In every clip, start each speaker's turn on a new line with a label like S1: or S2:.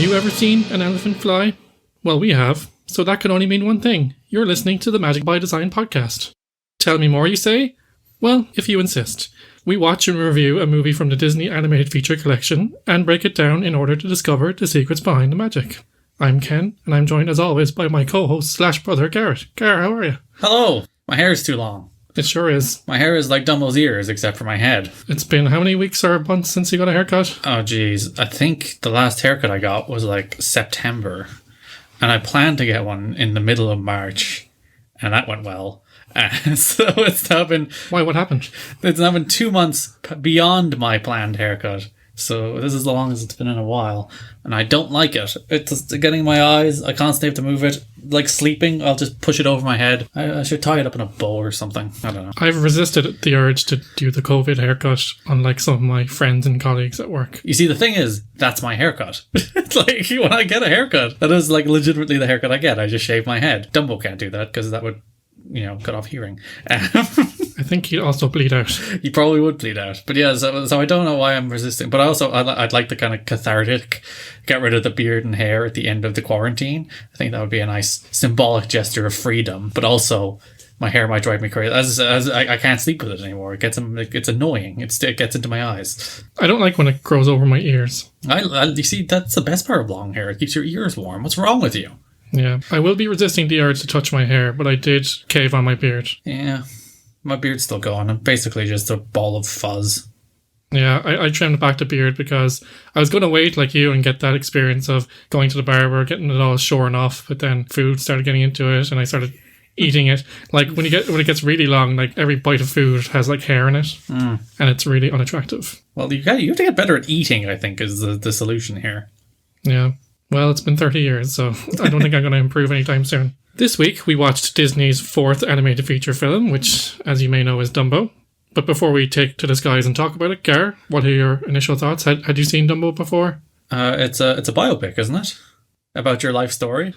S1: you ever seen an elephant fly? Well, we have, so that can only mean one thing. You're listening to the Magic by Design podcast. Tell me more, you say? Well, if you insist. We watch and review a movie from the Disney Animated Feature Collection and break it down in order to discover the secrets behind the magic. I'm Ken, and I'm joined as always by my co-host / brother, Garrett. Gar, how are you?
S2: Hello! My hair is too long.
S1: It sure is.
S2: My hair is like Dumbo's ears, except for my head.
S1: It's been how many weeks or months since you got a haircut?
S2: Oh, geez. I think the last haircut I got was like September. And I planned to get one in the middle of March. And that went well. So it's now been...
S1: Why, what happened?
S2: It's now been 2 months beyond my planned haircut. So this is the longest it's been in a while. And I don't like it. It's just getting in my eyes. I constantly have to move it. Like sleeping, I'll just push it over my head. I should tie it up in a bow or something. I don't know.
S1: I've resisted the urge to do the COVID haircut, unlike some of my friends and colleagues at work.
S2: You see, the thing is, that's my haircut. It's like, when I get a haircut, that is like legitimately the haircut I get. I just shave my head. Dumbo can't do that because that would, cut off hearing.
S1: I think he'd also bleed out.
S2: He probably would bleed out. But yeah, so I don't know why I'm resisting. But also, I'd like the kind of cathartic, get rid of the beard and hair at the end of the quarantine. I think that would be a nice symbolic gesture of freedom. But also, my hair might drive me crazy. As I can't sleep with it anymore. It's annoying. It gets into my eyes.
S1: I don't like when it grows over my ears.
S2: You see, that's the best part of long hair. It keeps your ears warm. What's wrong with you?
S1: Yeah, I will be resisting the urge to touch my hair, but I did cave on my beard.
S2: Yeah, my beard's still going. I'm basically just a ball of fuzz.
S1: Yeah, I trimmed back the beard because I was going to wait like you and get that experience of going to the barber, getting it all shorn off, but then food started getting into it and I started eating it. Like when it gets really long, like every bite of food has like hair in it and it's really unattractive.
S2: Well, you have to get better at eating, I think, is the solution here.
S1: Yeah. Well, it's been 30 years, so I don't think I'm going to improve anytime soon. This week, we watched Disney's fourth animated feature film, which, as you may know, is Dumbo. But before we take to the skies and talk about it, Gar, what are your initial thoughts? Had you seen Dumbo before?
S2: It's a biopic, isn't it? About your life story.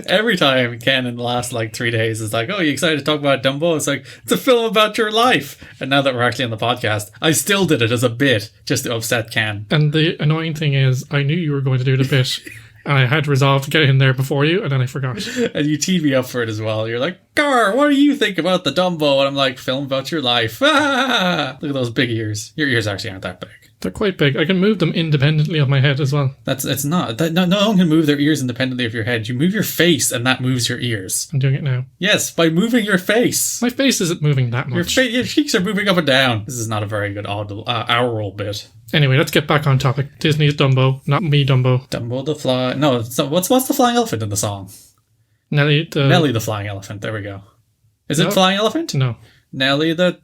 S2: Every time Ken in the last 3 days is like, oh, you excited to talk about Dumbo? It's like, it's a film about your life. And now that we're actually on the podcast, I still did it as a bit just to upset Ken.
S1: And the annoying thing is, I knew you were going to do the bit and I had resolved to get in there before you, and then I forgot.
S2: And you teed me up for it as well. You're like, Gar, what do you think about the Dumbo? And I'm like, film about your life. Ah! Look at those big ears. Your ears actually aren't that big.
S1: They're quite big. I can move them independently of my head as well.
S2: It's not. No one can move their ears independently of your head. You move your face and that moves your ears.
S1: I'm doing it now.
S2: Yes, by moving your face.
S1: My face isn't moving that much.
S2: Your cheeks are moving up and down. This is not a very good aural bit.
S1: Anyway, let's get back on topic. Disney's Dumbo, not me Dumbo.
S2: Dumbo the fly... No, what's the flying elephant in the song?
S1: Nelly
S2: the flying elephant. There we go. Is it flying elephant?
S1: No.
S2: Nelly the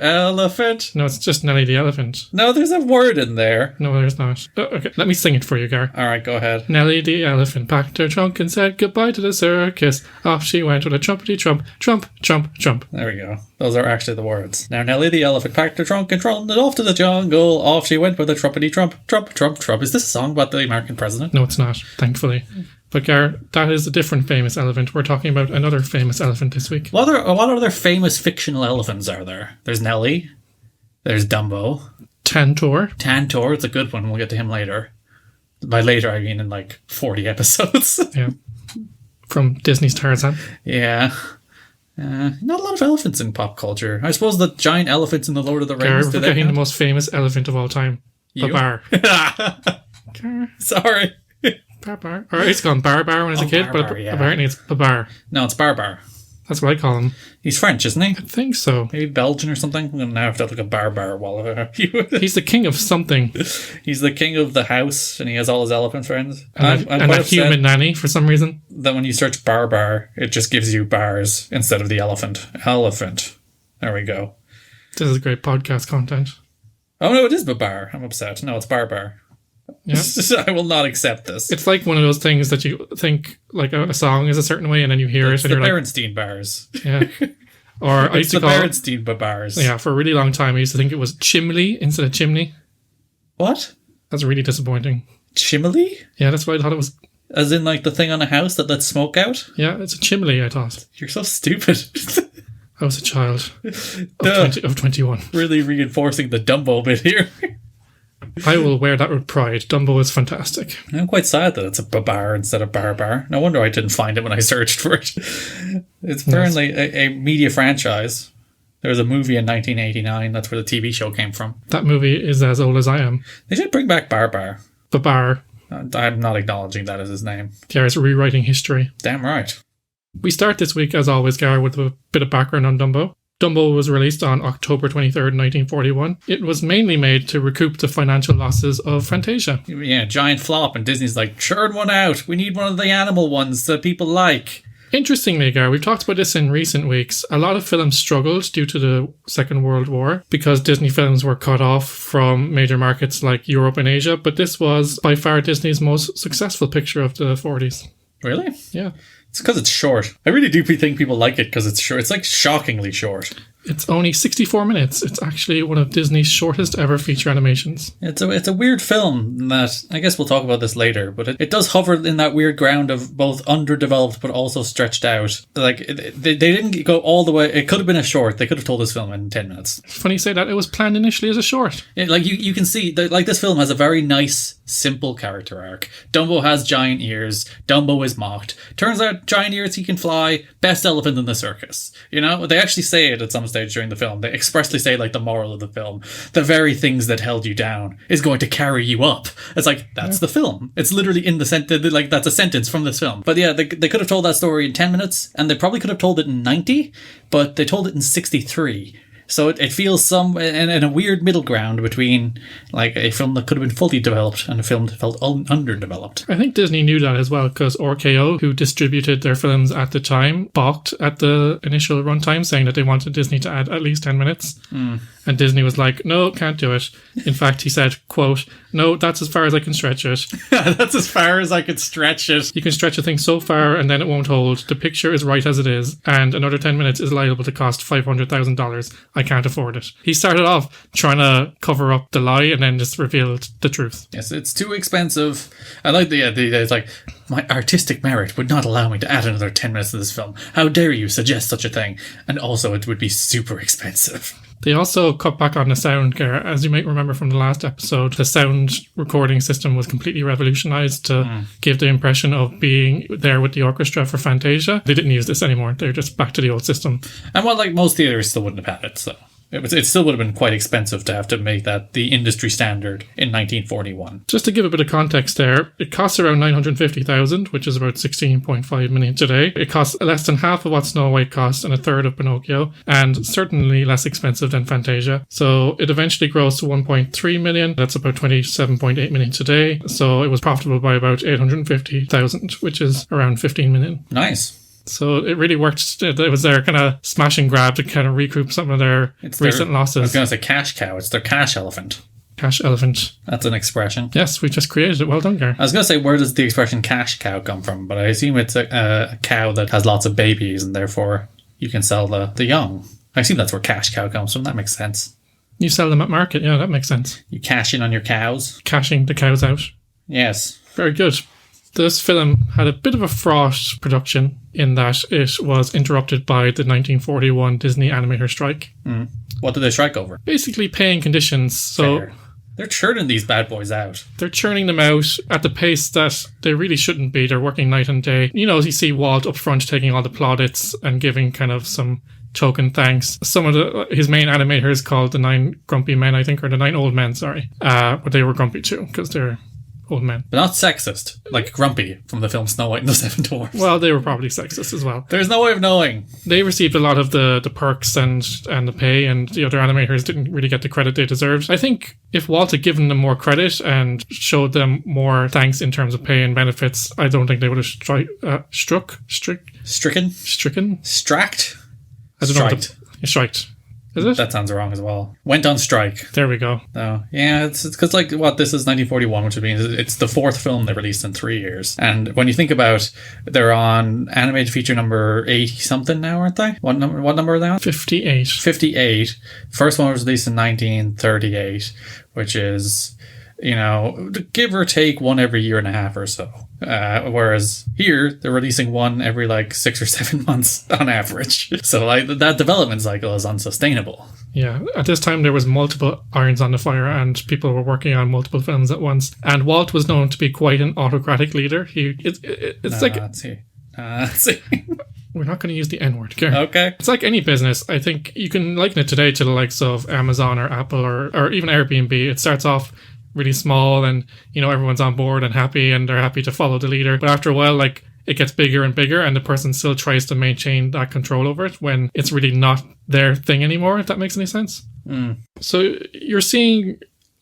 S2: elephant?
S1: No, it's just Nelly the elephant.
S2: No, there's a word in there.
S1: No, there's not. Okay, let me sing it for you, Gar.
S2: Alright, go ahead.
S1: Nelly the elephant packed her trunk and said goodbye to the circus. Off she went with a trumpety trump, trump, trump, trump.
S2: There we go. Those are actually the words. Now Nelly the elephant packed her trunk and trundled off to the jungle. Off she went with a trumpety trump, trump, trump, trump. Is this a song about the American president?
S1: No, it's not, thankfully. But Gar, that is a different famous elephant. We're talking about another famous elephant this week.
S2: What other famous fictional elephants are there? There's Nelly. There's Dumbo.
S1: Tantor.
S2: Tantor, it's a good one. We'll get to him later. By later, I mean in 40 episodes.
S1: Yeah. From Disney's Tarzan.
S2: Yeah. Not a lot of elephants in pop culture. I suppose the giant elephants in the Lord of the Rings.
S1: Gar, we're forgetting the most famous elephant of all time.
S2: You?
S1: Babar.
S2: Sorry.
S1: Babar. Or I used to call him Barbar when I was a kid,
S2: Barbar,
S1: but
S2: yeah.
S1: apparently it's Babar.
S2: No, it's Barbar.
S1: That's what I call him.
S2: He's French, isn't he?
S1: I think so.
S2: Maybe Belgian or something? I'm going to have to look at Barbar while I have you.
S1: He's the king of something.
S2: He's the king of the house, and he has all his elephant friends.
S1: And a human nanny, for some reason.
S2: That when you search Barbar, it just gives you bars instead of the elephant. Elephant. There we go.
S1: This is great podcast content.
S2: Oh no, it is Babar. I'm upset. No, it's Barbar.
S1: Yeah.
S2: I will not accept this.
S1: It's like one of those things that you think a song is a certain way and then you hear it and you're
S2: like... It's the Berenstein bars.
S1: Yeah. Or I used to call it...
S2: Berenstein bars.
S1: Yeah, for a really long time I used to think it was chimley instead of chimney.
S2: What?
S1: That's really disappointing.
S2: Chimley?
S1: Yeah, that's what I thought it was.
S2: As in the thing on a house that lets smoke out?
S1: Yeah, it's a chimley, I thought.
S2: You're so stupid.
S1: I was a child of 21.
S2: Really reinforcing the Dumbo bit here.
S1: I will wear that with pride. Dumbo is fantastic.
S2: I'm quite sad that it's a babar instead of bar. No wonder I didn't find it when I searched for it. It's apparently a media franchise. There was a movie in 1989. That's where the TV show came from.
S1: That movie is as old as I am.
S2: They should bring back Bar.
S1: Babar.
S2: I'm not acknowledging that as his name.
S1: Gar's rewriting history.
S2: Damn right.
S1: We start this week, as always, Gar, with a bit of background on Dumbo. Dumbo was released on October 23rd, 1941. It was mainly made to recoup the financial losses of Fantasia.
S2: Yeah, giant flop, and Disney's like, churn one out. We need one of the animal ones that people like.
S1: Interestingly, Gar, we've talked about this in recent weeks. A lot of films struggled due to the Second World War because Disney films were cut off from major markets like Europe and Asia, but this was by far Disney's most successful picture of the 40s.
S2: Really?
S1: Yeah.
S2: It's because it's short. I really do think people like it because it's short. It's like shockingly short.
S1: It's only 64 minutes. It's actually one of Disney's shortest ever feature animations.
S2: It's a weird film that, I guess we'll talk about this later, but it does hover in that weird ground of both underdeveloped but also stretched out. Like, they didn't go all the way. It could have been a short. They could have told this film in 10 minutes.
S1: It's funny you say that. It was planned initially as a short.
S2: Yeah, like, you can see, that, like, this film has a very nice, simple character arc. Dumbo has giant ears. Dumbo is mocked. Turns out, giant ears, he can fly. Best elephant in the circus. You know? They actually say it at some stage during the film. They expressly say, like, the moral of the film, the very things that held you down is going to carry you up. It's like, that's the film. It's literally in the sentence, like, that's a sentence from this film. But yeah, they could have told that story in 10 minutes, and they probably could have told it in 90, but they told it in 63. So it feels in a weird middle ground between like a film that could have been fully developed and a film that felt underdeveloped.
S1: I think Disney knew that as well because RKO, who distributed their films at the time, balked at the initial runtime, saying that they wanted Disney to add at least 10 minutes. And Disney was like, no, can't do it. In fact, he said, quote, no, that's as far as I can stretch it.
S2: That's as far as I can stretch it.
S1: You can stretch a thing so far and then it won't hold. The picture is right as it is. And another 10 minutes is liable to cost $500,000. I can't afford it. He started off trying to cover up the lie and then just revealed the truth.
S2: Yes, it's too expensive. I like it's like, my artistic merit would not allow me to add another 10 minutes to this film. How dare you suggest such a thing? And also it would be super expensive.
S1: They also cut back on the sound, Gar. As you might remember from the last episode, the sound recording system was completely revolutionized to give the impression of being there with the orchestra for Fantasia. They didn't use this anymore. They're just back to the old system.
S2: And like most theatres still wouldn't have had it, so it still would have been quite expensive to have to make that the industry standard in 1941.
S1: Just to give a bit of context there, it costs around $950,000, which is about $16.5 million today. It costs less than half of what Snow White cost and a third of Pinocchio, and certainly less expensive than Fantasia. So it eventually grows to $1.3 million. That's about $27.8 million today. So it was profitable by about $850,000, which is around $15 million.
S2: Nice.
S1: So it really worked. It was their kind of smash and grab to kind of recoup some of their recent losses.
S2: I was going to say cash cow. It's their cash elephant.
S1: Cash elephant.
S2: That's an expression.
S1: Yes, we just created it. Well done, Gar.
S2: I was going to say, where does the expression cash cow come from? But I assume it's a cow that has lots of babies and therefore you can sell the young. I assume that's where cash cow comes from. That makes sense.
S1: You sell them at market. Yeah, that makes sense.
S2: You cash in on your cows.
S1: Cashing the cows out.
S2: Yes.
S1: Very good. This film had a bit of a fraught production in that it was interrupted by the 1941 Disney animator strike.
S2: What did they strike over?
S1: Basically paying conditions. So
S2: Fair. They're churning these bad boys out.
S1: They're churning them out at the pace that they really shouldn't be. They're working night and day. You know, you see Walt up front taking all the plaudits and giving kind of some token thanks. Some of his main animators called the 9 grumpy men, I think, or the 9 old men, sorry. But they were grumpy too because they're old men.
S2: But not sexist, like Grumpy from the film Snow White and the Seven Dwarfs.
S1: Well, they were probably sexist as well.
S2: There's no way of knowing.
S1: They received a lot of the perks and the pay, and the other animators didn't really get the credit they deserved. I think if Walt had given them more credit and showed them more thanks in terms of pay and benefits, I don't think they would have stricken?
S2: Stracked?
S1: I don't know. Striked. Is it?
S2: That sounds wrong as well. Went on strike.
S1: There we go.
S2: No, yeah, it's because this is 1941, which means it's the 4th film they released in 3 years. And when you think about, they're on animated feature number 80 something now, aren't they? What number are they on?
S1: 58.
S2: 58. First one was released in 1938, which is give or take one every year and a half or so. Whereas here, they're releasing one every 6 or 7 months on average. So that development cycle is unsustainable.
S1: Yeah, at this time there was multiple irons on the fire and people were working on multiple films at once. And Walt was known to be quite an autocratic leader. We're not going to use the N-word, Gary.
S2: Okay.
S1: It's like any business. I think you can liken it today to the likes of Amazon or Apple or even Airbnb. It starts off really small and, everyone's on board and happy and they're happy to follow the leader. But after a while, it gets bigger and bigger and the person still tries to maintain that control over it when it's really not their thing anymore, if that makes any sense. So you're seeing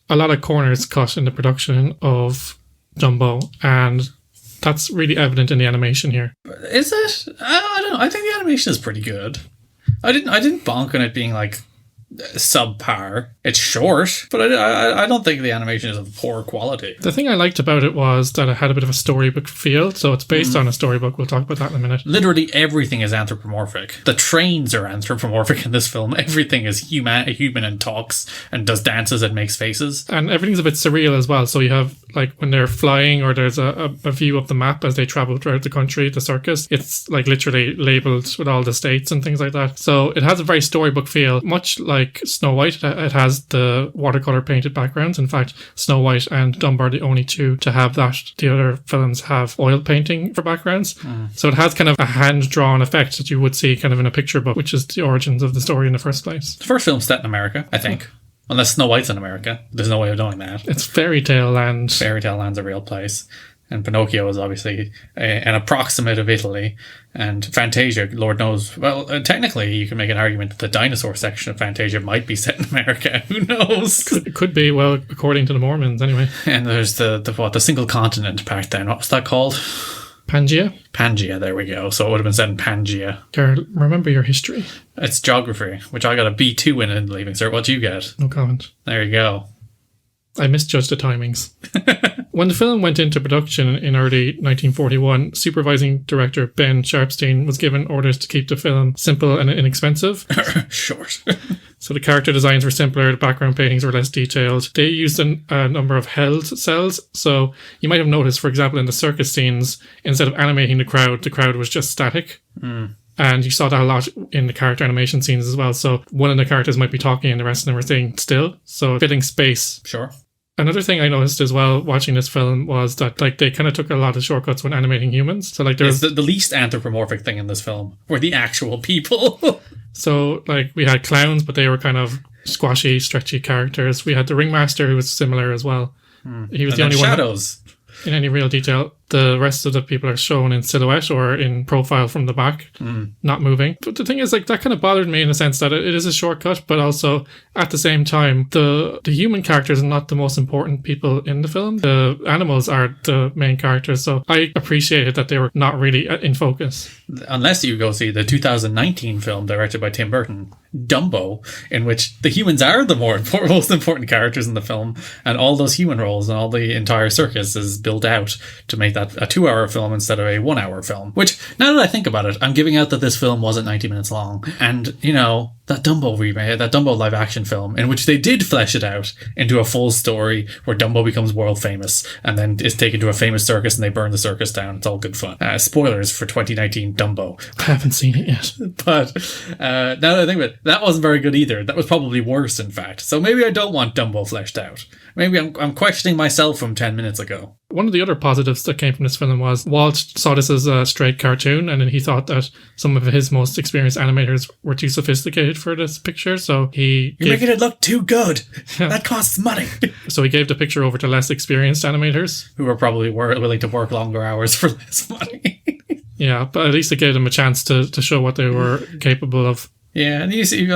S1: a lot of corners cut in the production of Dumbo, and that's really evident in the animation here.
S2: Is it? I don't know. I think the animation is pretty good. I didn't bonk on it being subpar. It's short, but I don't think the animation is of poor quality.
S1: The thing I liked about it was that it had a bit of a storybook feel, so it's based on a storybook. We'll talk about that in a minute.
S2: Literally everything is anthropomorphic. The trains are anthropomorphic in this film. Everything is human and talks and does dances and makes faces. And
S1: everything's a bit surreal as well. So you have when they're flying or there's a view of the map as they travel throughout the country, the circus, it's literally labelled with all the states and things like that. So it has a very storybook feel, much like Snow White. It has the watercolor painted backgrounds. In fact, Snow White and Dumbo are the only two to have that. The other films have oil painting for backgrounds. So it has kind of a hand-drawn effect that you would see kind of in a picture book, which is the origins of the story in the first place.
S2: The first film's set in America, I think. Unless Snow White's in America. There's no way of knowing that.
S1: It's fairy tale land.
S2: Fairy tale land's a real place. And Pinocchio is obviously an approximate of Italy. And Fantasia, Lord knows. Well, technically, you can make an argument that the dinosaur section of Fantasia might be set in America. Who knows?
S1: It could be, well, according to the Mormons, anyway.
S2: And there's the single continent part then. What was that called?
S1: Pangaea?
S2: Pangaea, there we go. So it would have been set in Pangaea.
S1: Carl, remember your history.
S2: It's geography, which I got a B2 in Leaving Cert. What'd you get?
S1: No comment.
S2: There you go.
S1: I misjudged the timings. When the film went into production in early 1941, supervising director Ben Sharpstein was given orders to keep the film simple and inexpensive.
S2: Short.
S1: So the character designs were simpler, the background paintings were less detailed. They used a number of held cells. So you might have noticed, for example, in the circus scenes, instead of animating the crowd was just static. And you saw that a lot in the character animation scenes as well. So one of the characters might be talking and the rest of them were staying still. So filling space.
S2: Sure.
S1: Another thing I noticed as well watching this film was that they kind of took a lot of shortcuts when animating humans. So there's
S2: the least anthropomorphic thing in this film were the actual people.
S1: So we had clowns, but they were kind of squashy, stretchy characters. We had the ringmaster who was similar as well. He was the only
S2: shadows.
S1: One in any real detail. The rest of the people are shown in silhouette or in profile from the back, not moving. But the thing is, that kind of bothered me in the sense that it is a shortcut, but also at the same time, the human characters are not the most important people in the film. The animals are the main characters, so I appreciated that they were not really in focus.
S2: Unless you go see the 2019 film directed by Tim Burton, Dumbo, in which the humans are the most important characters in the film, and all those human roles and all the entire circus is built out to make that a 2-hour film instead of a 1-hour film. Which, now that I think about it, I'm giving out that this film wasn't 90 minutes long. And, that Dumbo remake, that Dumbo live action film, in which they did flesh it out into a full story where Dumbo becomes world famous and then is taken to a famous circus and they burn the circus down. It's all good fun. Spoilers for 2019 Dumbo.
S1: I haven't seen it yet.
S2: But now that I think of it, that wasn't very good either. That was probably worse, in fact. So maybe I don't want Dumbo fleshed out. Maybe I'm questioning myself from 10 minutes ago.
S1: One of the other positives that came from this film was Walt saw this as a straight cartoon, and then he thought that some of his most experienced animators were too sophisticated for this picture, so
S2: You're making it look too good. Yeah. That costs money.
S1: So he gave the picture over to less experienced animators.
S2: Who were probably willing to work longer hours for less money.
S1: Yeah, but at least it gave them a chance to show what they were capable of.
S2: Yeah, and you see,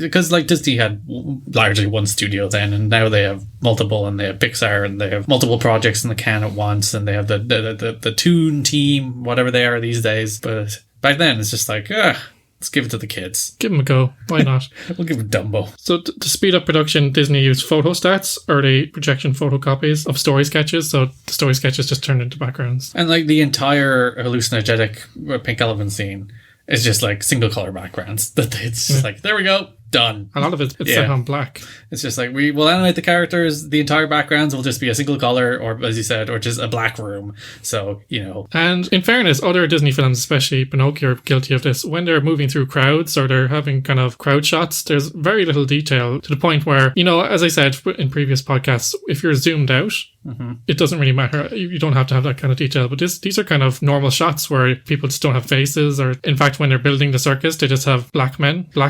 S2: because Disney had largely one studio then, and now they have multiple, and they have Pixar, and they have multiple projects in the can at once, and they have the Toon team, whatever they are these days. But back then, it's just let's give it to the kids.
S1: Give them a go. Why not?
S2: We'll give it Dumbo.
S1: So to speed up production, Disney used photostats, early projection photocopies of story sketches. So the story sketches just turned into backgrounds.
S2: And the entire hallucinogenic pink elephant scene is just single color backgrounds. It's just there we go. Done.
S1: A lot of it's set on black.
S2: It's just like, we will animate the characters, the entire backgrounds will just be a single color, or as you said, or just a black room. So,
S1: And in fairness, other Disney films, especially Pinocchio, are guilty of this. When they're moving through crowds or they're having kind of crowd shots, there's very little detail to the point where, as I said in previous podcasts, if you're zoomed out, it doesn't really matter. You don't have to have that kind of detail. But these are kind of normal shots where people just don't have faces, or in fact, when they're building the circus, they just have black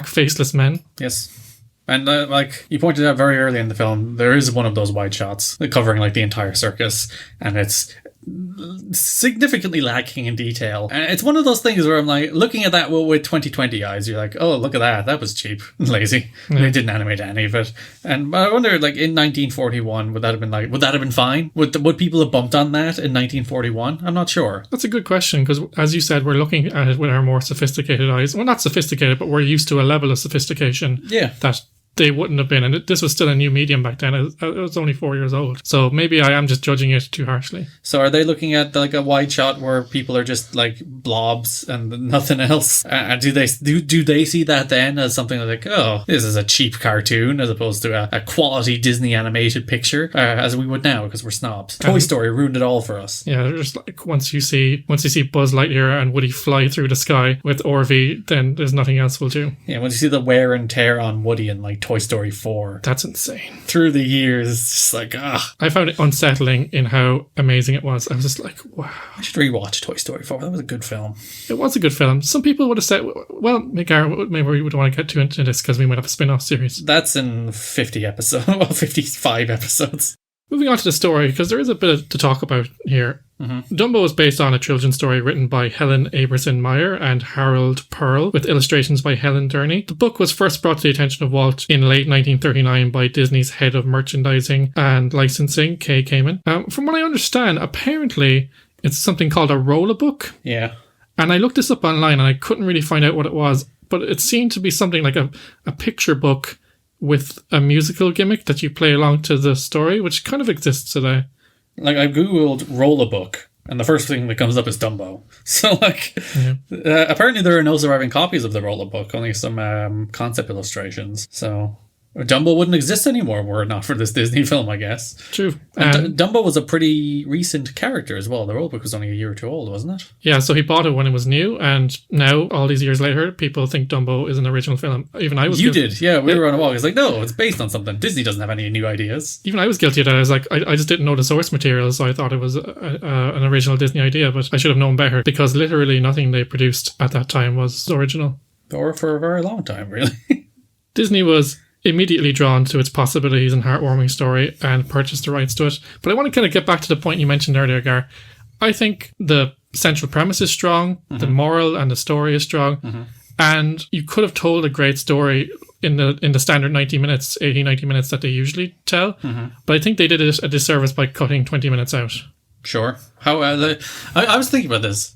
S1: faceless men.
S2: Yes. And like you pointed out very early in the film, there is one of those wide shots covering like the entire circus, and it's significantly lacking in detail. And it's one of those things where I'm like, looking at that with 2020 eyes, you're like, oh, look at that was cheap and lazy. They didn't animate any of it. And I wonder, like, in 1941, would that have been fine? Would people have bumped on that in 1941? I'm not sure.
S1: That's a good question, because as you said, we're looking at it with our more sophisticated eyes. Well, not sophisticated, but we're used to a level of sophistication that they wouldn't have been. And this was still a new medium back then. It was only 4 years old. So maybe I am just judging it too harshly.
S2: So are they looking at like a wide shot where people are just like blobs and nothing else? Do they see that then as something like, oh, this is a cheap cartoon as opposed to a quality Disney animated picture, as we would now because we're snobs? Toy Story ruined it all for us.
S1: Yeah, there's like once you see Buzz Lightyear and Woody fly through the sky with Orvie, then there's nothing else will do.
S2: Yeah, once you see the wear and tear on Woody and like Toy Story 4.
S1: That's insane.
S2: Through the years, it's just like,
S1: I found it unsettling in how amazing it was. I was just like, wow.
S2: I should rewatch Toy Story 4. That was a good film.
S1: It was a good film. Some people would have said, well, Gar, maybe we would want to get too into this because we might have a spin-off series.
S2: That's in 55 episodes.
S1: Moving on to the story, because there is a bit to talk about here. Dumbo is based on a children's story written by Helen Aberson Meyer and Harold Pearl, with illustrations by Helen Durney. The book was first brought to the attention of Walt in late 1939 by Disney's head of merchandising and licensing, Kay Kamen. From what I understand, apparently it's something called a roll-a-book.
S2: Yeah.
S1: And I looked this up online and I couldn't really find out what it was, but it seemed to be something like a picture book with a musical gimmick that you play along to the story, which kind of exists today.
S2: Like, I googled roll-a-book, and the first thing that comes up is Dumbo. So, like, apparently there are no surviving copies of the roll-a-book, only some concept illustrations. So, Dumbo wouldn't exist anymore were it not for this Disney film, I guess.
S1: True.
S2: And Dumbo was a pretty recent character as well. The roll-a-book was only a year or two old, wasn't it?
S1: Yeah, so he bought it when it was new, and now, all these years later, people think Dumbo is an original film. Even I was
S2: You did, yeah. We were on a walk. It's like, no, it's based on something. Disney doesn't have any new ideas.
S1: Even I was guilty of that. I was like, I just didn't know the source material, so I thought it was an original Disney idea, but I should have known better, because literally nothing they produced at that time was original.
S2: Or for a very long time, really.
S1: Disney was immediately drawn to its possibilities and heartwarming story and purchased the rights to it. But I want to kind of get back to the point you mentioned earlier, Gar. I think the central premise is strong, the moral and the story is strong, and you could have told a great story in the standard 90 minutes that they usually tell, but I think they did it a disservice by cutting 20 minutes out.
S2: Sure. How I was thinking about this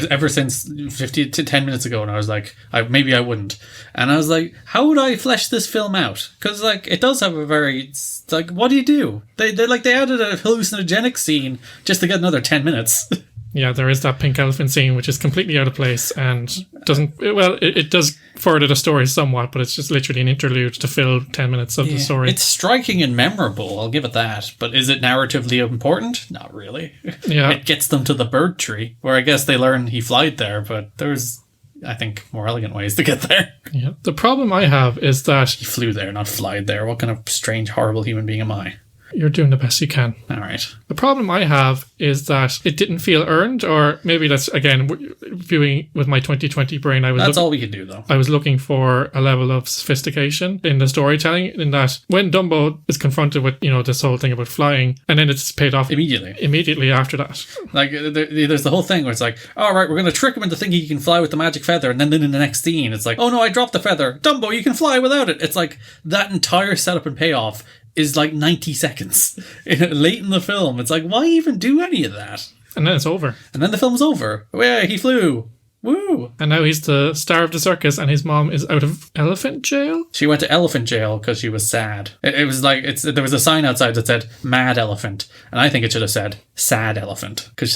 S2: ever since 50 to 10 minutes ago, and I was like, maybe I wouldn't. And I was like, how would I flesh this film out? Because like it does have a very like, what do? They added a hallucinogenic scene just to get another 10 minutes. Yeah,
S1: there is that pink elephant scene, which is completely out of place and it does further the story somewhat, but it's just literally an interlude to fill 10 minutes of the story.
S2: It's striking and memorable, I'll give it that. But is it narratively important? Not really.
S1: Yeah.
S2: It gets them to the bird tree, where I guess they learn he flied there, but there's, I think, more elegant ways to get there.
S1: Yeah. The problem I have is that...
S2: He flew there, not flied there. What kind of strange, horrible human being am I?
S1: You're doing the best you can.
S2: All right.
S1: The problem I have is that it didn't feel earned, or maybe that's, again, viewing with my 2020 brain.
S2: That's all we could do, though.
S1: I was looking for a level of sophistication in the storytelling, in that when Dumbo is confronted with, this whole thing about flying, and then it's paid off immediately after that.
S2: Like, there's the whole thing where it's like, all right, we're going to trick him into thinking he can fly with the magic feather, and then in the next scene, it's like, oh no, I dropped the feather. Dumbo, you can fly without it. It's like, that entire setup and payoff is like 90 seconds late in the film. It's like, why even do any of that?
S1: And then it's over.
S2: And then the film's over. Oh, yeah, he flew. Woo!
S1: And now he's the star of the circus, and his mom is out of elephant jail?
S2: She went to elephant jail because she was sad. It was like, there was a sign outside that said, mad elephant. And I think it should have said, sad elephant. Because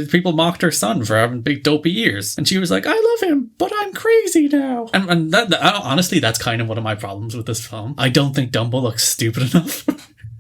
S2: people mocked her son for having big dopey ears. And she was like, I love him, but I'm crazy now. And honestly, that's kind of one of my problems with this film. I don't think Dumbo looks stupid enough.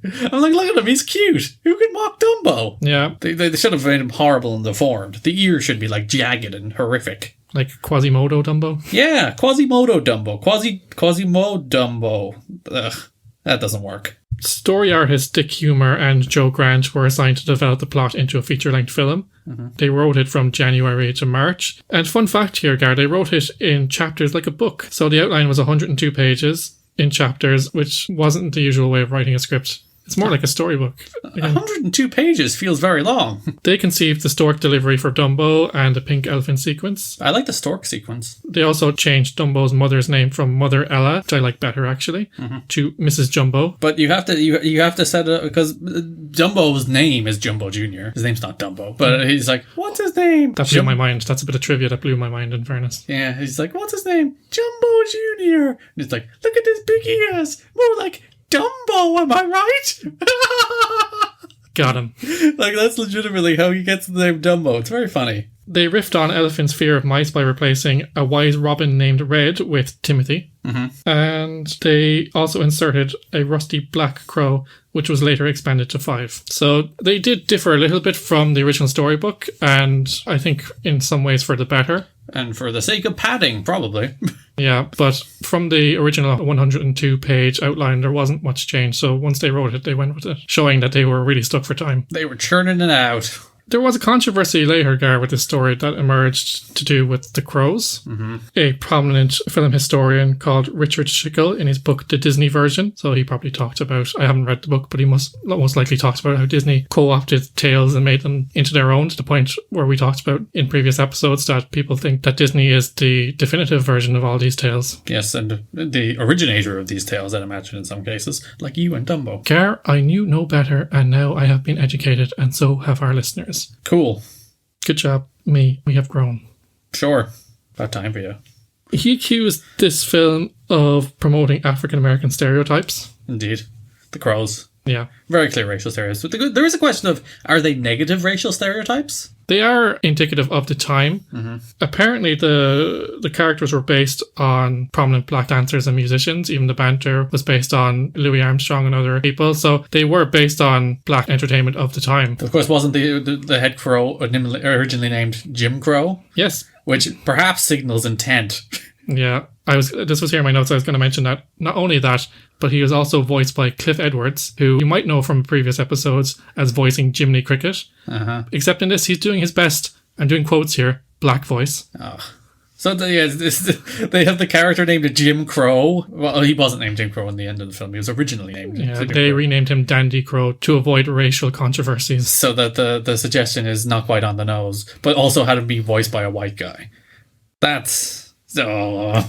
S2: I'm like, look at him, he's cute. Who could mock Dumbo?
S1: Yeah.
S2: They should have made him horrible and deformed. The ears should be like jagged and horrific.
S1: Like Quasimodo Dumbo?
S2: Yeah, Quasimodo Dumbo. Quasimo Dumbo. Ugh, that doesn't work.
S1: Story artist Dick Humer and Joe Grant were assigned to develop the plot into a feature-length film. Mm-hmm. They wrote it from January to March. And fun fact here, Gar, they wrote it in chapters like a book. So the outline was 102 pages in chapters, which wasn't the usual way of writing a script. It's more like a storybook.
S2: 102 pages feels very long.
S1: They conceived the stork delivery for Dumbo and the pink elephant sequence.
S2: I like the stork sequence.
S1: They also changed Dumbo's mother's name from Mother Ella, which I like better actually, to Mrs. Jumbo.
S2: But you have to set it, because Dumbo's name is Jumbo Jr. His name's not Dumbo. But he's like, what's his name?
S1: That blew my mind. That's a bit of trivia that blew my mind, in fairness.
S2: Yeah, he's like, what's his name? Jumbo Jr. And he's like, look at his big ears. More like Dumbo, am I right?
S1: Got him.
S2: Like, that's legitimately how he gets the name Dumbo. It's very funny.
S1: They riffed on Elephant's fear of mice by replacing a wise robin named Red with Timothy. Mm-hmm. And they also inserted a rusty black crow, which was later expanded to 5. So they did differ a little bit from the original storybook, and I think in some ways for the better.
S2: And for the sake of padding, probably.
S1: Yeah, but from the original 102-page outline, there wasn't much change. So once they wrote it, they went with it, showing that they were really stuck for time.
S2: They were churning it out.
S1: There was a controversy later, Gar, with this story that emerged to do with the crows. Mm-hmm. A prominent film historian called Richard Schickel in his book, The Disney Version. So he probably talked about, I haven't read the book, but he most likely talked about how Disney co-opted tales and made them into their own, to the point where we talked about in previous episodes that people think that Disney is the definitive version of all these tales.
S2: Yes, and the originator of these tales, I'd imagine, in some cases, like you and Dumbo.
S1: Gar, I knew no better, and now I have been educated, and so have our listeners.
S2: Cool.
S1: Good job, me. We have grown.
S2: Sure. About time for you.
S1: He accused this film of promoting African-American stereotypes.
S2: Indeed. The crows.
S1: Yeah.
S2: Very clear racial stereotypes. But there is a question of, are they negative racial stereotypes?
S1: They are indicative of the time. Mm-hmm. Apparently, the characters were based on prominent black dancers and musicians. Even the banter was based on Louis Armstrong and other people. So they were based on black entertainment of the time.
S2: Of course, wasn't the head crow originally named Jim Crow?
S1: Yes.
S2: Which perhaps signals intent.
S1: Yeah. This was here in my notes. I was going to mention that. Not only that, but he was also voiced by Cliff Edwards, who you might know from previous episodes as voicing Jiminy Cricket. Uh-huh. Except in this, he's doing his best, I'm doing quotes here, black voice.
S2: Oh. So they have the character named Jim Crow. Well, he wasn't named Jim Crow in the end of the film. He was originally named Jim Crow.
S1: They renamed him Dandy Crow to avoid racial controversies.
S2: So that the suggestion is not quite on the nose, but also had him be voiced by a white guy. That's... And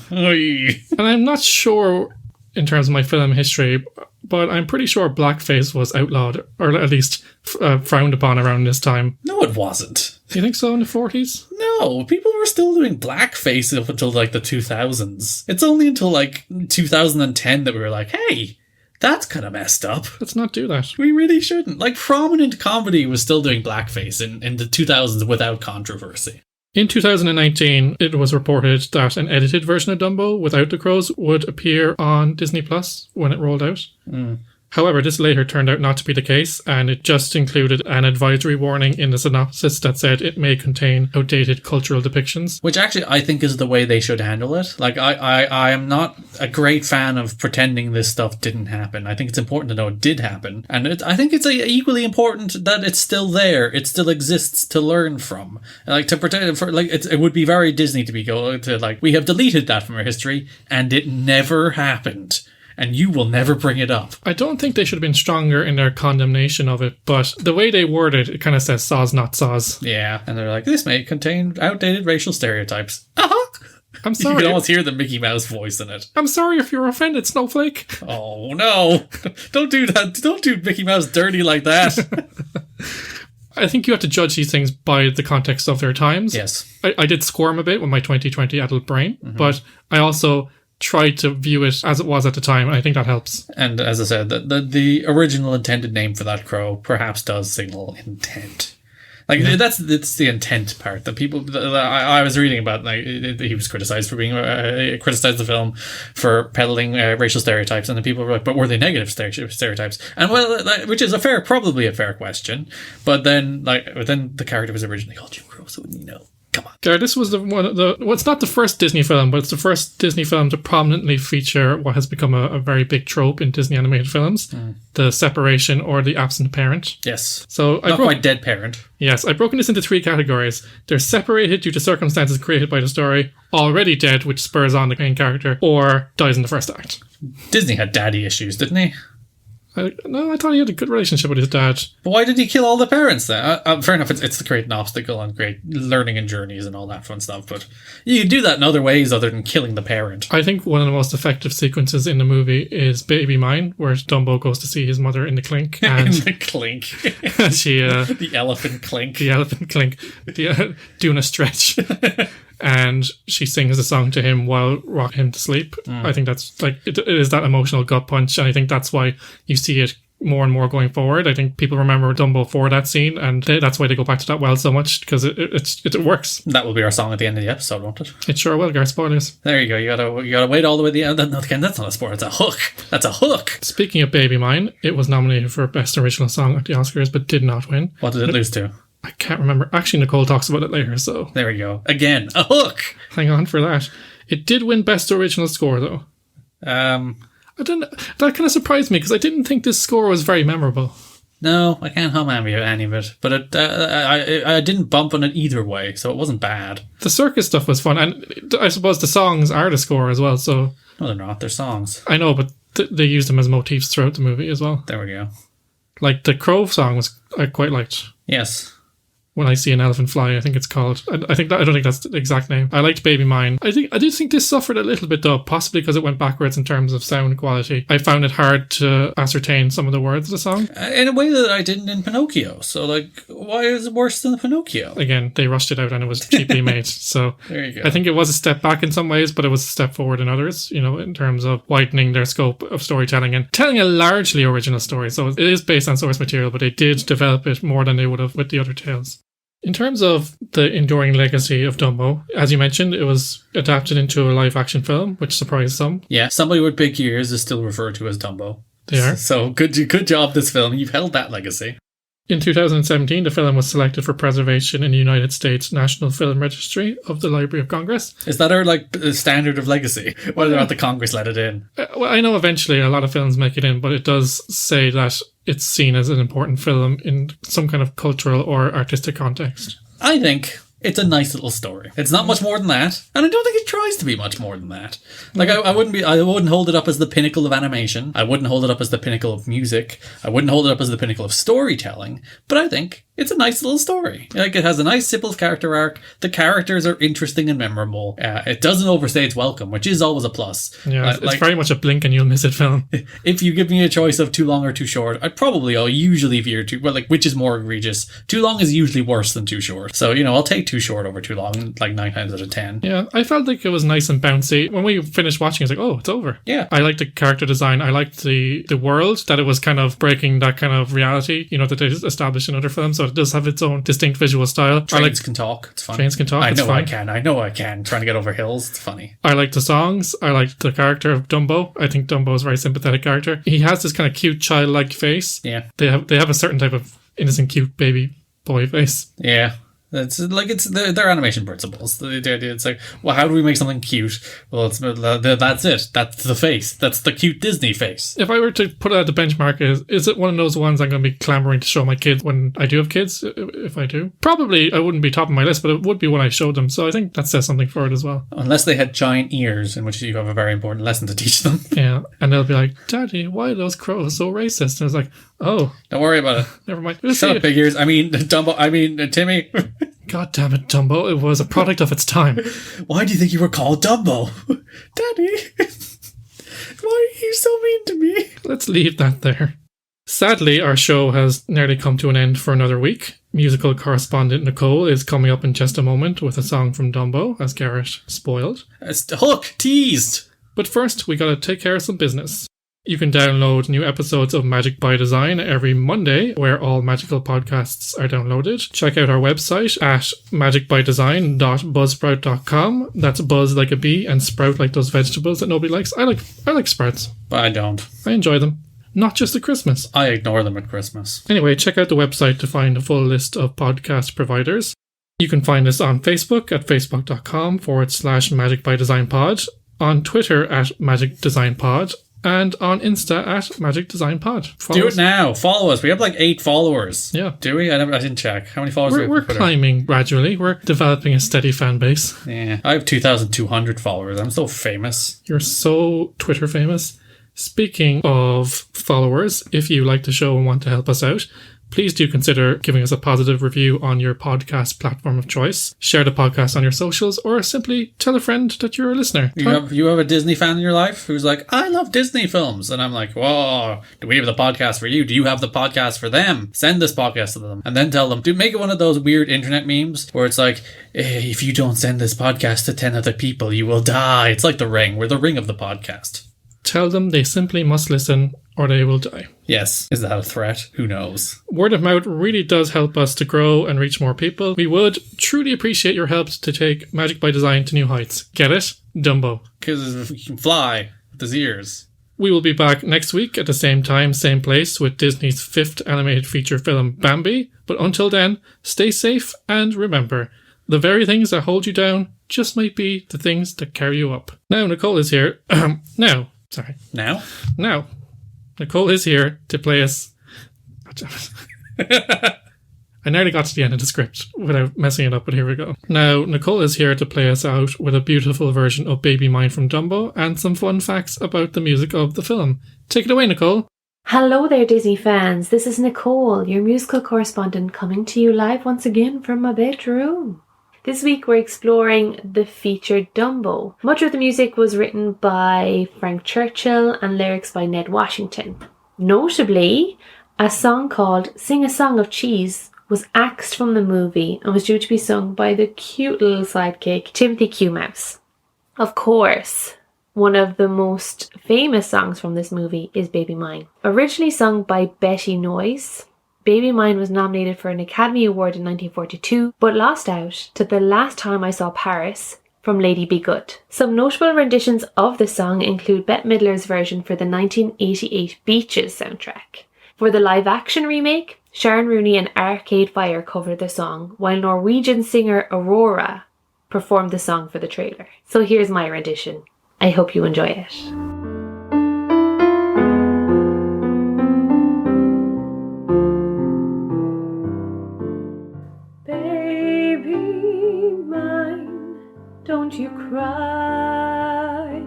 S1: I'm not sure in terms of my film history, but I'm pretty sure blackface was outlawed, or at least frowned upon around this time.
S2: No, it wasn't.
S1: Do you think so in the 40s?
S2: No, people were still doing blackface up until like the 2000s. It's only until like 2010 that we were like, hey, that's kind of messed up.
S1: Let's not do that.
S2: We really shouldn't. Like, prominent comedy was still doing blackface in the 2000s without controversy.
S1: In 2019, it was reported that an edited version of Dumbo without the crows would appear on Disney Plus when it rolled out. Mm. However, this later turned out not to be the case, and it just included an advisory warning in the synopsis that said it may contain outdated cultural depictions.
S2: Which actually I think is the way they should handle it. Like, I am not a great fan of pretending this stuff didn't happen. I think it's important to know it did happen. And I think it's equally important that it's still there. It still exists to learn from. Like, to pretend, it would be very Disney to we have deleted that from our history, and it never happened. And you will never bring it up.
S1: I don't think they should have been stronger in their condemnation of it, but the way they word it kind of says saws, not saws.
S2: Yeah, and they're like, this may contain outdated racial stereotypes. Uh-huh.
S1: I'm sorry.
S2: You can almost hear the Mickey Mouse voice in it.
S1: I'm sorry if you're offended, Snowflake.
S2: Oh, no. Don't do that. Don't do Mickey Mouse dirty like that.
S1: I think you have to judge these things by the context of their times.
S2: Yes.
S1: I did squirm a bit with my 2020 adult brain, but I also tried to view it as it was at the time, and I think that helps.
S2: And as I said, the original intended name for that crow perhaps does signal intent. Like that's the intent part that people. I was reading about. Like he was criticized for being criticized the film for peddling racial stereotypes, and the people were like, "But were they negative stereotypes?" And well, which is probably a fair question. But then the character was originally called Jim Crow, so you know. Come on.
S1: Gar, this was it's not the first Disney film, but it's the first Disney film to prominently feature what has become a very big trope in Disney animated films, the separation or the absent parent.
S2: Yes.
S1: So
S2: not quite dead parent.
S1: Yes, I've broken this into 3 categories. They're separated due to circumstances created by the story, already dead, which spurs on the main character, or dies in the first act.
S2: Disney had daddy issues, didn't he?
S1: No, I thought he had a good relationship with his dad.
S2: But why did he kill all the parents then? Fair enough, it's to create an obstacle and great learning and journeys and all that fun stuff, but you can do that in other ways other than killing the parent.
S1: I think one of the most effective sequences in the movie is Baby Mine, where Dumbo goes to see his mother in the clink. And
S2: in the clink.
S1: She,
S2: the elephant clink.
S1: The elephant clink. Doing a stretch. And she sings a song to him while rocking him to sleep. I think that's it is that emotional gut punch, and I think that's why you see it more and more going forward. I think people remember Dumbo for that scene, and that's why they go back to that well so much, because it works.
S2: That will be our song at the end of the episode, won't it?
S1: It sure will, Gar. Spoilers.
S2: There you go. You gotta wait all the way to the end. No, again, that's not a spoiler. It's a hook. That's a hook.
S1: Speaking of Baby Mine, it was nominated for Best Original Song at the Oscars, but did not win.
S2: What did it lose to?
S1: I can't remember. Actually, Nicole talks about it later, so...
S2: There we go. Again, a hook!
S1: Hang on for that. It did win Best Original Score, though.
S2: I
S1: don't know. That kind of surprised me, because I didn't think this score was very memorable.
S2: No, I can't hum any of it. But I didn't bump on it either way, so it wasn't bad.
S1: The circus stuff was fun, and I suppose the songs are the score as well, so...
S2: No, they're not. They're songs.
S1: I know, but they used them as motifs throughout the movie as well.
S2: There we go.
S1: Like, the Crow song I quite liked.
S2: Yes.
S1: When I See an Elephant Fly, I think it's called. I don't think that's the exact name. I liked Baby Mine. I do think this suffered a little bit though, possibly because it went backwards in terms of sound quality. I found it hard to ascertain some of the words of the song.
S2: In a way that I didn't in Pinocchio. So, why is it worse than Pinocchio?
S1: Again, they rushed it out and it was cheaply made. So,
S2: there you go.
S1: I think it was a step back in some ways, but it was a step forward in others, in terms of widening their scope of storytelling and telling a largely original story. So, it is based on source material, but they did develop it more than they would have with the other tales. In terms of the enduring legacy of Dumbo, as you mentioned, it was adapted into a live-action film, which surprised some.
S2: Yeah, somebody with big ears is still referred to as Dumbo.
S1: They are.
S2: So good job, this film. You've held that legacy.
S1: In 2017, the film was selected for preservation in the United States National Film Registry of the Library of Congress.
S2: Is that our standard of legacy? Whether or not the Congress let it in?
S1: Well, I know eventually a lot of films make it in, but it does say that it's seen as an important film in some kind of cultural or artistic context.
S2: I think it's a nice little story. It's not much more than that, and I don't think it tries to be much more than that. I wouldn't hold it up as the pinnacle of animation. I wouldn't hold it up as the pinnacle of music. I wouldn't hold it up as the pinnacle of storytelling. But I think it's a nice little story. It has a nice, simple character arc. The characters are interesting and memorable. It doesn't overstay its welcome, which is always a plus.
S1: Yeah, it's very much a blink and you'll miss it film.
S2: If you give me a choice of too long or too short, I'll usually veer to, which is more egregious. Too long is usually worse than too short. So, I'll take too short over too long, 9 times out of 10.
S1: Yeah, I felt like it was nice and bouncy. When we finished watching, I was like, oh, it's over.
S2: Yeah.
S1: I liked the character design. I liked the world, that it was kind of breaking that kind of reality, that they established in other films. So it does have its own distinct visual style.
S2: Trains can talk. It's fun.
S1: Trains can talk.
S2: I know I can. Trying to get over hills. It's funny.
S1: I like the songs. I like the character of Dumbo. I think Dumbo is a very sympathetic character. He has this kind of cute childlike face.
S2: Yeah.
S1: They have a certain type of innocent, cute baby boy face.
S2: Yeah. It's their animation principles. The idea, it's how do we make something cute? Well, that's it. That's the face. That's the cute Disney face.
S1: If I were to put it at the benchmark, is it one of those ones I'm going to be clamoring to show my kids when I do have kids? If I do, probably I wouldn't be top of my list, but it would be when I showed them. So I think that says something for it as well.
S2: Unless they had giant ears, in which you have a very important lesson to teach them.
S1: Yeah, and they'll be like, "Daddy, why are those crows so racist?" And I was like, "Oh,
S2: don't worry about it.
S1: Never mind.
S2: Shut up, big ears. I mean, Dumbo. I mean, Timmy."
S1: God damn it, Dumbo. It was a product of its time.
S2: Why do you think you were called Dumbo? Daddy, why are you so mean to me?
S1: Let's leave that there. Sadly, our show has nearly come to an end for another week. Musical correspondent Nicole is coming up in just a moment with a song from Dumbo, as Garrett spoiled.
S2: It's the hook, teased.
S1: But first, we gotta take care of some business. You can download new episodes of Magic by Design every Monday, where all magical podcasts are downloaded. Check out our website at magicbydesign.buzzsprout.com. That's buzz like a bee and sprout like those vegetables that nobody likes. I like sprouts.
S2: But I don't.
S1: I enjoy them. Not just at Christmas.
S2: I ignore them at Christmas.
S1: Anyway, check out the website to find a full list of podcast providers. You can find us on Facebook at facebook.com/magicbydesignpod, on Twitter at magicdesignpod, and on Insta at magicdesignpod.
S2: Do it now. Follow us. We have like 8 followers.
S1: Yeah.
S2: Do we? I didn't check. How many followers do we have?
S1: We're climbing gradually. We're developing a steady fan base.
S2: Yeah. I have 2,200 followers. I'm so famous.
S1: You're so Twitter famous. Speaking of followers, if you like the show and want to help us out, please do consider giving us a positive review on your podcast platform of choice. Share the podcast on your socials, or simply tell a friend that you're a listener.
S2: You have a Disney fan in your life who's like, I love Disney films. And I'm like, whoa, do we have the podcast for you? Do you have the podcast for them? Send this podcast to them. And then tell them, make it one of those weird internet memes where it's like, if you don't send this podcast to 10 other people, you will die. It's like The Ring. We're the ring of the podcast.
S1: Tell them they simply must listen or they will die.
S2: Yes. Is that a threat? Who knows?
S1: Word of mouth really does help us to grow and reach more people. We would truly appreciate your help to take Magic by Design to new heights. Get it? Dumbo.
S2: Because he can fly with his ears.
S1: We will be back next week at the same time, same place, with Disney's 5th animated feature film, Bambi. But until then, stay safe and remember, the very things that hold you down just might be the things that carry you up. Now, Nicole is here. Now, Nicole is here to play us. I nearly got to the end of the script without messing it up, but here we go. Now, Nicole is here to play us out with a beautiful version of Baby Mine from Dumbo and some fun facts about the music of the film. Take it away, Nicole.
S3: Hello there, Disney fans. This is Nicole, your musical correspondent, coming to you live once again from my bedroom. This week we're exploring the feature Dumbo. Much of the music was written by Frank Churchill and lyrics by Ned Washington. Notably, a song called Sing a Song of Cheese was axed from the movie and was due to be sung by the cute little sidekick Timothy Q. Mouse. Of course, one of the most famous songs from this movie is Baby Mine. Originally sung by Betty Noyes, Baby Mine was nominated for an Academy Award in 1942, but lost out to The Last Time I Saw Paris from Lady Be Good. Some notable renditions of the song include Bette Midler's version for the 1988 Beaches soundtrack. For the live-action remake, Sharon Rooney and Arcade Fire covered the song, while Norwegian singer Aurora performed the song for the trailer. So here's my rendition. I hope you enjoy it. Don't you cry,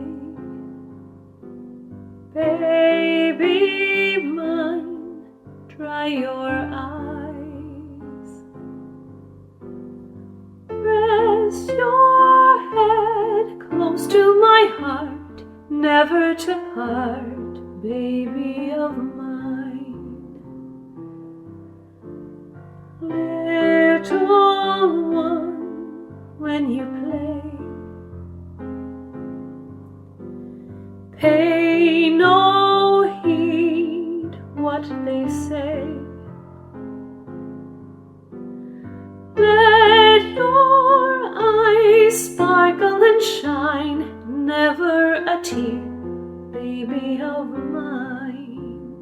S3: baby mine, dry your eyes, rest your head close to my heart, never to part, baby of mine. Little one, when you play, pay no heed what they say. Let your eyes sparkle and shine, never a tear, baby of mine.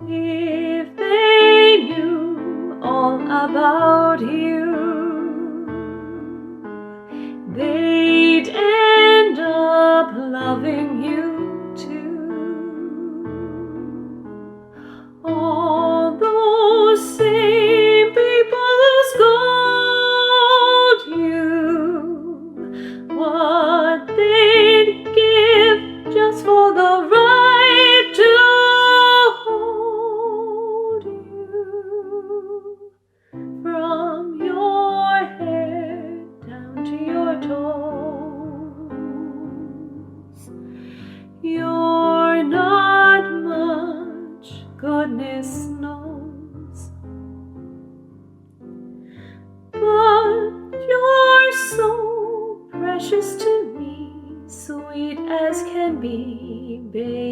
S3: If they knew all about you, they'd end up loving you too. All those same people who scold you, what they'd give just for the right to hold you from your baby, baby.